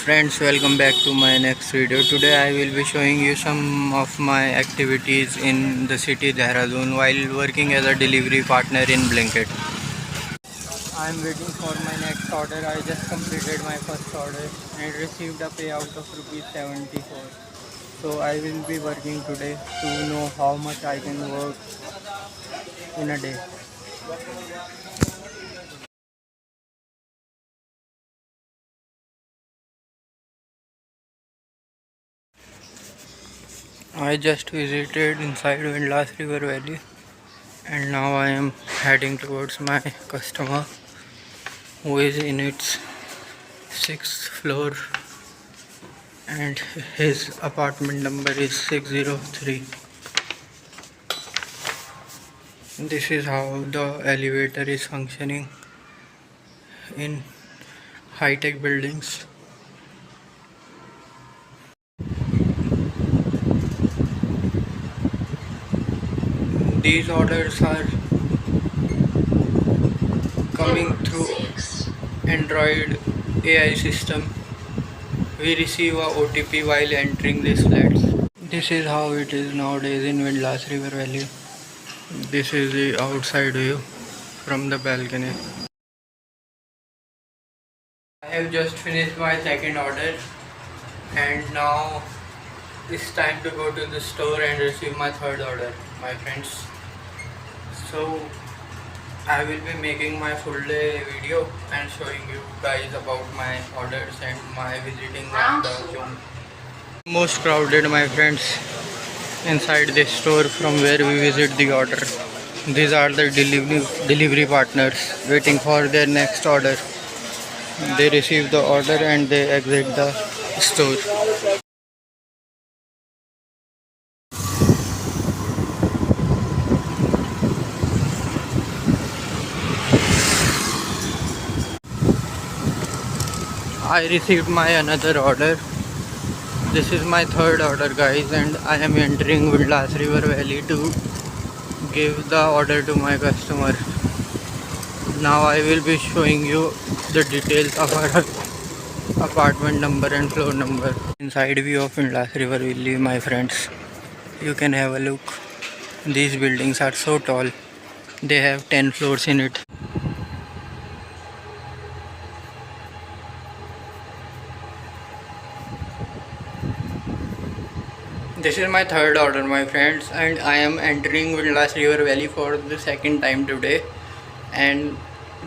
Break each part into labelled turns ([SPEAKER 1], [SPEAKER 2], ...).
[SPEAKER 1] Friends, welcome back to my next video. Today I will be showing you some of my activities in the city Dehradun while working as a delivery partner in Blinkit. I am waiting for my next order. I just completed my first order and received a payout of rupees 74. So I will be working today to know how much I can work in a day. I just visited inside Windlass River Valley and now I am heading towards my customer who is in its 6th floor and his apartment number is 603. This is how the elevator is functioning in high-tech buildings. These orders are coming through Android AI system. We receive a OTP while entering these flats. This is how it is nowadays in Windlass River Valley. This is the outside view from the balcony. I have just finished my second order and now it's time to go to the store and receive my third order, my friends. So I will be making my full day video and showing you guys about my orders and my visiting of the zone. Most crowded, my friends, inside this store from where we visit the order. These are the delivery partners waiting for their next order. They receive the order and they exit the store. I received my another order. This is my third order, guys, and I am entering Windlass River Valley to give the order to my customer. Now I will be showing you the details of our apartment number and floor number. Inside view of Windlass River Valley, my friends. You can have a look. These buildings are so tall. They have 10 floors in it. This is my third order, my friends, and I am entering Windlass River Valley for the second time today. And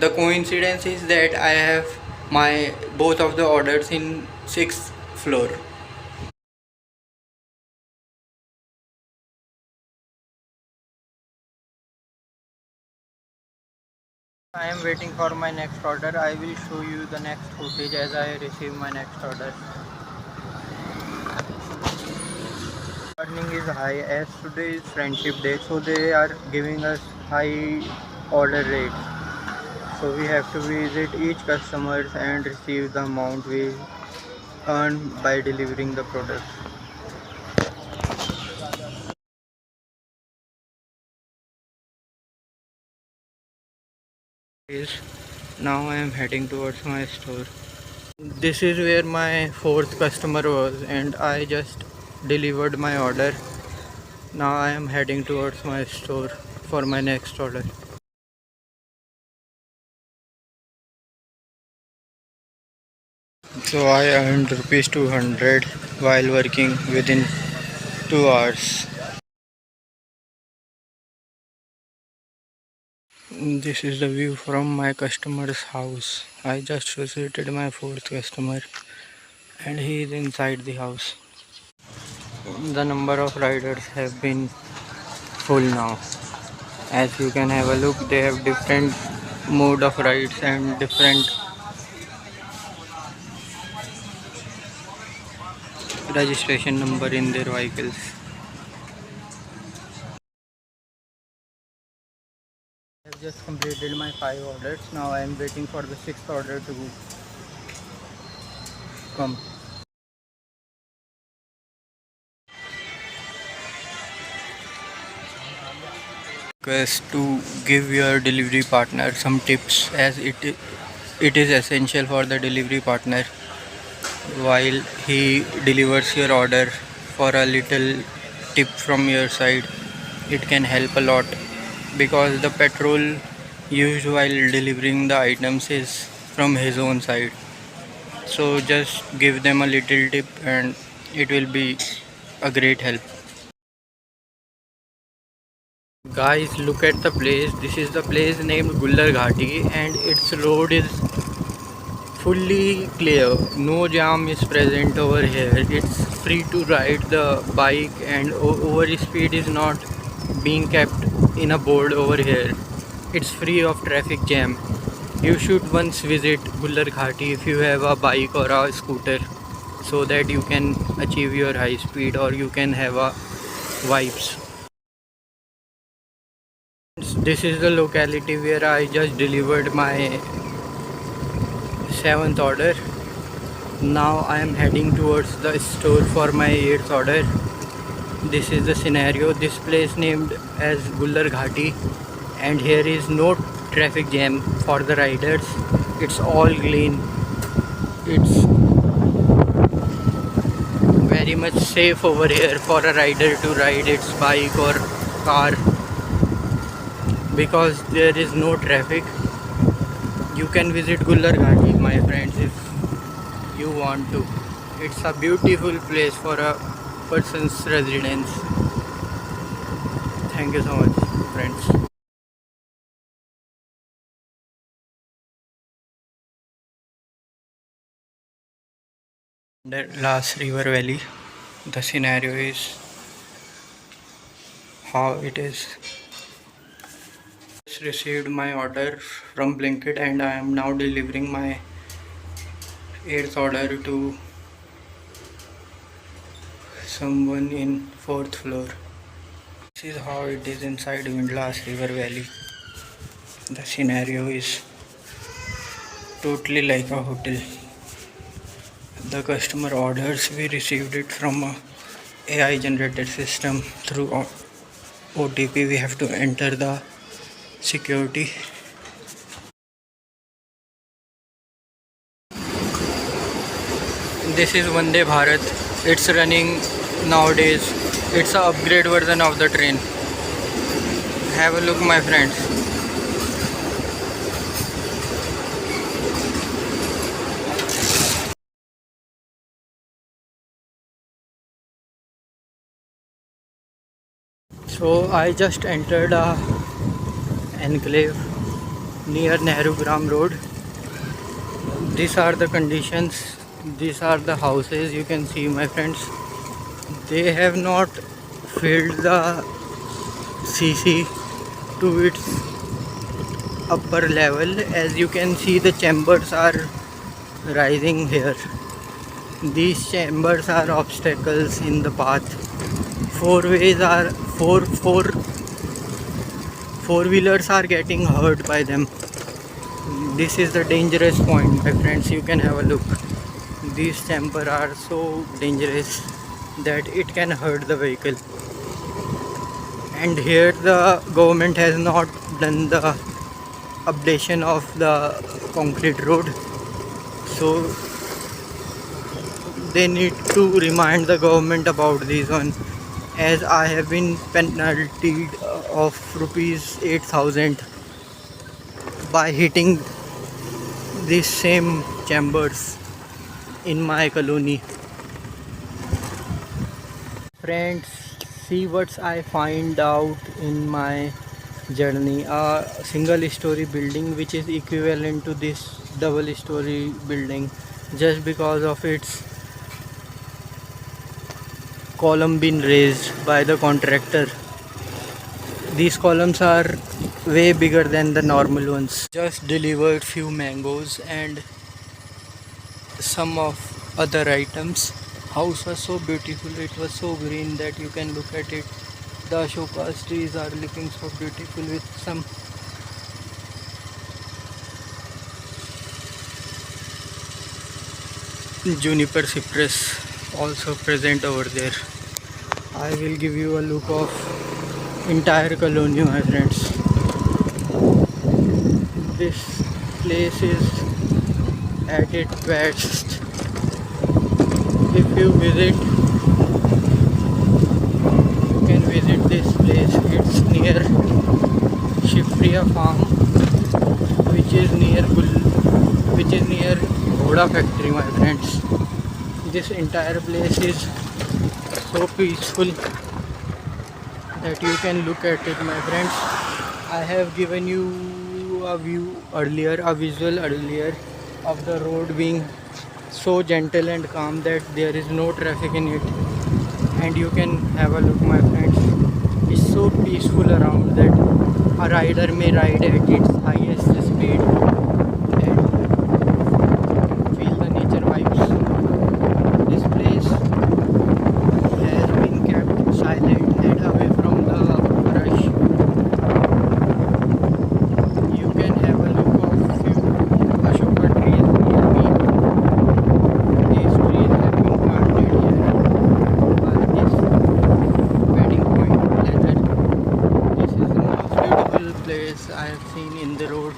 [SPEAKER 1] the coincidence is that I have my both of the orders in 6th floor. I am waiting for my next order. I will show you the next footage as I receive my next order. Earning is high as today is Friendship Day, so they are giving us high order rate. So we have to visit each customer and receive the amount we earn by delivering the product. Now I am heading towards my store. This is where my fourth customer was and I just delivered my order. Now I am heading towards my store for my next order. So I earned rupees 200 while working within 2 hours. This is the view from my customer's house. I just visited my fourth customer and he is inside the house. The number of riders have been full now. As you can have a look, they have different mode of rides and different registration number in their vehicles. I have just completed my 5 orders. Now I am waiting for the 6th order to come. Request to give your delivery partner some tips as it is essential for the delivery partner while he delivers your order for a little tip from your side. It can help a lot because the petrol used while delivering the items is from his own side. So just give them a little tip and it will be a great help. Guys, look at the place. This is the place named Gullar Ghati and its road is fully clear. No jam is present over here. It's free to ride the bike and over speed is not being kept in a board over here. It's free of traffic jam. You should once visit Gullar Ghati if you have a bike or a scooter so that you can achieve your high speed or you can have a vibes. This is the locality where I just delivered my 7th order. Now I am heading towards the store for my 8th order. This is the scenario. This place named as Gullar Ghati and here is no traffic jam for the riders. It's all clean. It's very much safe over here for a rider to ride its bike or car because there is no traffic. You can visit Gullar Ghati, my friends, if you want to. It's a beautiful place for a person's residence. Thank you so much, friends. The last river valley, the scenario is how it is. Just received my order from Blinkit and I am now delivering my 8th order to someone in 4th floor. This is how it is inside Windlass River Valley. The scenario is totally like a hotel. The customer orders, we received it from a AI generated system through OTP. We have to enter the security. This is Vande Bharat. It's running nowadays. It's an upgrade version of the train. Have a look, my friends. So I just entered a enclave near Nehru Gram Road. These are the conditions. These are the houses. You can see, my friends. They have not filled the CC to its upper level. As you can see, the chambers are rising here. These chambers are obstacles in the path. Four-wheelers are getting hurt by them. This is the dangerous point, my friends. You can have a look. These chambers are so dangerous that it can hurt the vehicle. And here the government has not done the updation of the concrete road. So they need to remind the government about this one, as I have been penaltied of rupees 8,000 by hitting these same chambers in my colony. Friends, see what I find out in my journey. A single story building which is equivalent to this double story building, just because of its column being raised by the contractor. These columns are way bigger than the normal ones. Just delivered few mangoes and some of other items. House was so beautiful, it was so green that you can look at it. The Ashokas trees are looking so beautiful with some juniper cypress also present over there. I will give you a look of entire colony, my friends. This place is at its best. you can visit this place. It's near Shivpriya Farm, which is near Ghoda factory, my friends. This entire place is so peaceful that you can look at it, my friends. I have given you a visual earlier of the road being so gentle and calm that there is no traffic in it, and you can have a look, my friends. It's so peaceful around that a rider may ride at its highest speed and feel the nature vibes. This place has been kept silent and away from the rush. You can have a look of few Ashoka trees near me. These trees have been planted here by this wedding point leather. This is the most beautiful place I have seen in the road.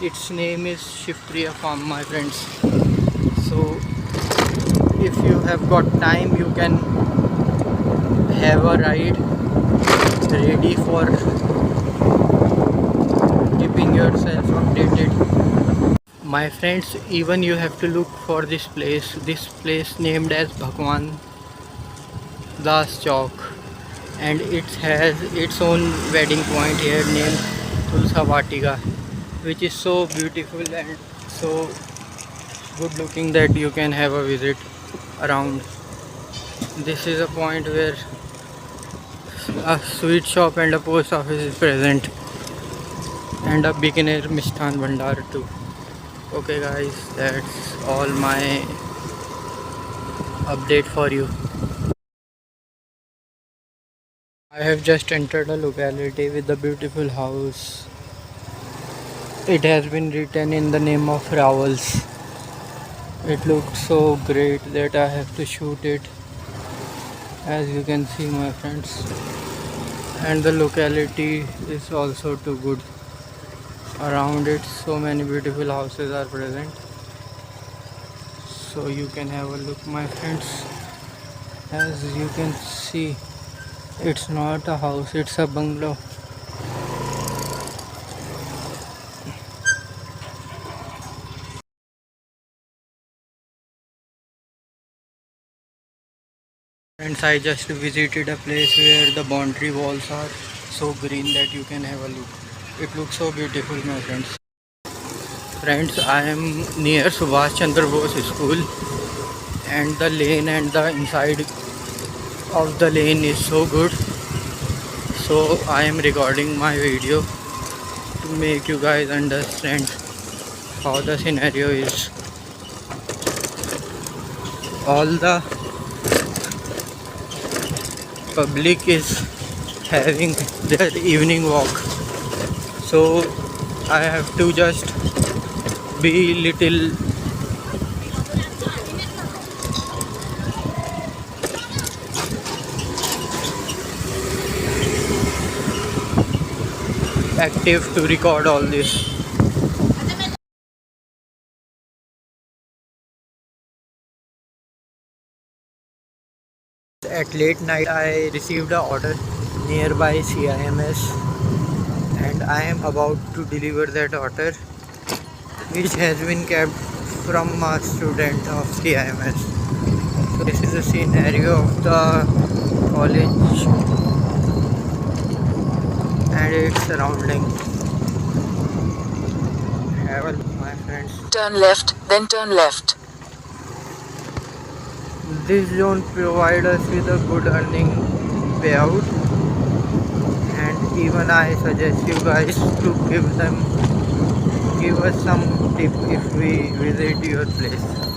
[SPEAKER 1] Its name is Shivpriya Farm, my friends. So if you have got time, you can have a ride ready for keeping yourself updated. My friends, even you have to look for this place named as Bhagwan Das Chowk, and it has its own wedding point here named Tulsa Vatika, which is so beautiful and so good looking that you can have a visit around. This is a point where a sweet shop and a post office is present, and a Bikaner Misthan Bhandar too. Okay guys, that's all my update for you. I have just entered a locality with a beautiful house. It has been written in the name of Rawals. It looked so great that I have to shoot it, as you can see, my friends. And the locality is also too good. Around it so many beautiful houses are present, so you can have a look, my friends. As you can see, it's not a house, it's a bungalow. Friends, I just visited a place where the boundary walls are so green that you can have a look. It looks so beautiful, my friends. Friends, I am near Subhash Chandra Bose School, and the lane and the inside of the lane is so good. So I am recording my video to make you guys understand how the scenario is. All the public is having their evening walk, so I have to just be little active to record all this. At late night I received an order nearby CIMS, and I am about to deliver that order, which has been kept from a student of CIMS. So this is the scenario of the college and its surrounding. Have a look, my friends.
[SPEAKER 2] Turn left, then turn left.
[SPEAKER 1] This zone provides us with a good earning payout, and even I suggest you guys to give us some tip if we visit your place.